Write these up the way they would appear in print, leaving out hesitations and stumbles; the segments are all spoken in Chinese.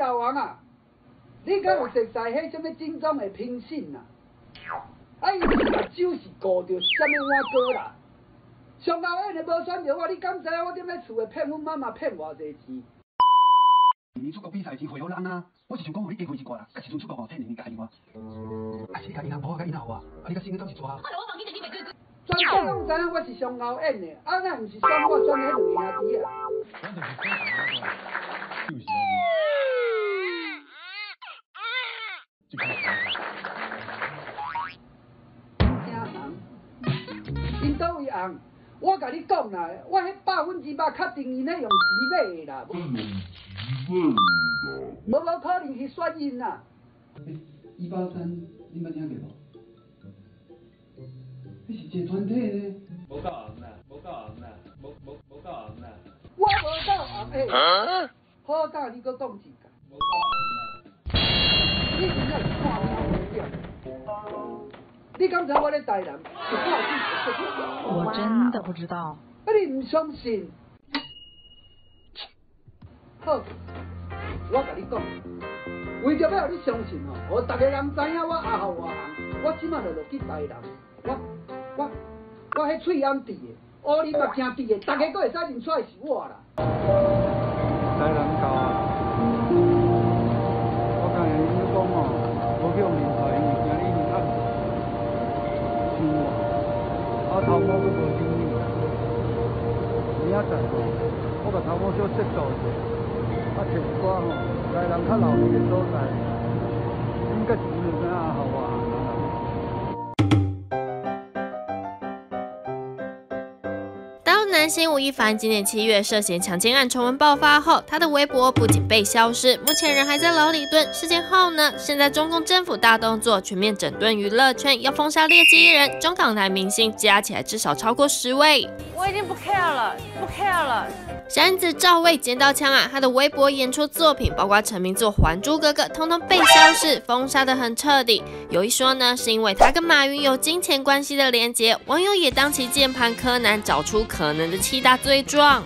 老王啊，你敢有熟悉迄什么正宗的品性啊？啊，伊目睭是顾着什么碗糕啦？上后演的无选着我，你敢知影我踮咧厝诶骗阮妈妈骗偌济钱？明年出国比赛真会好人啊！我是想讲，互你加开一挂啦，甲时阵出国吼，趁2年加我。啊，是你甲银行簿甲银行啊，啊，你甲新的到时抓。全国拢知影我是上后演的，啊，那毋是选我选迄2个兄弟啊。因倒位红？我甲你讲啦，我迄100%确定因咧用钱买的啦。无可能是选因啦。183，你捌听过无？迄是一个团体呢。无够红啦，无够红啦，无够红啦。我无够红诶。好胆你搁讲一个。无够红啦。你真正是看猫无掉。你敢知我咧台南是靠近？我真的不知道。啊，你唔相信？好，我甲你讲，为着要互你相信哦，互逐个人知影我阿后外行，我即马就落去台南，我迄喙暗滴的，乌林目镜滴的，逐个搁会使认出来是我啦。台南到啊，我甲因讲哦，无去用面台，因为惊你暗伤我，啊头毛佫无整理，明仔载吼，我甲头毛小切做者，啊找一寡吼，台南较老气的所在，应该是有啥阿后啊。男星吴亦凡今年7月涉嫌强奸案传闻爆发后，他的微博不仅被消失，目前人还在牢里蹲。事件后呢，现在中共政府大动作，全面整顿娱乐圈，要封杀劣迹艺人、中港台明星，加起来至少超过10位。我已经不 care 了，不 care 了。山子赵薇捡到枪啊！他的微博演出作品，包括成名作《还珠格格》，通通被消失，封杀得很彻底。有一说呢，是因为他跟马云有金钱关系的连结，网友也当其键盘柯南，找出可能的7大罪状。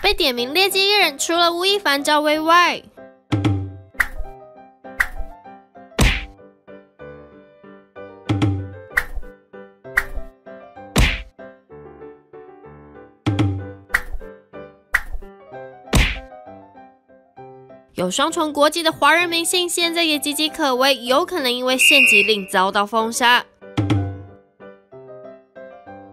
被点名劣迹艺人，除了吴亦凡、赵薇外，有双重国籍的华人明星，现在也岌岌可危，有可能因为限级令遭到封杀。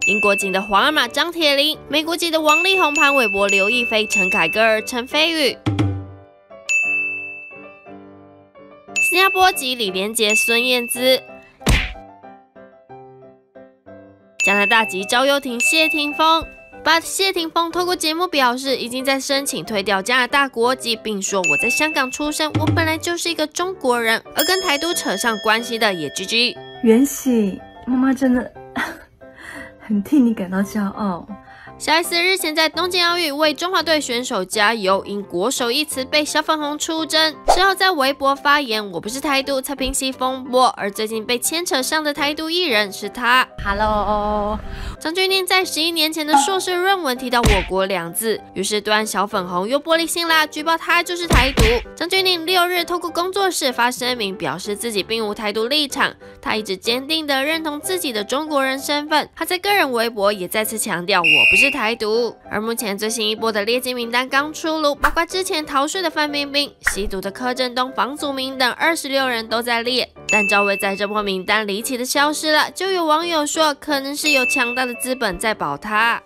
英国籍的皇阿玛张铁林，美国籍的王力宏、潘玮柏、刘亦菲、陈凯歌儿、陈飞宇，新加坡籍李连杰、孙燕姿，加拿大籍赵又廷、谢霆锋。But 谢霆锋透过节目表示，已经在申请退掉加拿大国籍，并说我在香港出生，我本来就是一个中国人。而跟台独扯上关系的也 GG。袁喜，妈妈真的很替你感到骄傲。小 S 日前在东京奥运为中华队选手加油，因国手一词被小粉红出征，之后在微博发言：“我不是台独，才平息风波。”而最近被牵扯上的台独艺人是他。Hello， 张钧甯在11年前的硕士论文提到“我国”2字，于是对岸小粉红又玻璃心啦，举报他就是台独。张钧甯6日透过工作室发声明，表示自己并无台独立场，他一直坚定地认同自己的中国人身份。他在个人微博也再次强调：“我不是台独。”而目前最新一波的劣迹名单刚出炉，包括之前逃税的范冰冰、吸毒的柯震东、房祖名等26人都在列。但赵薇在这波名单离奇的消失了，就有网友说可能是有强大的资本在保她。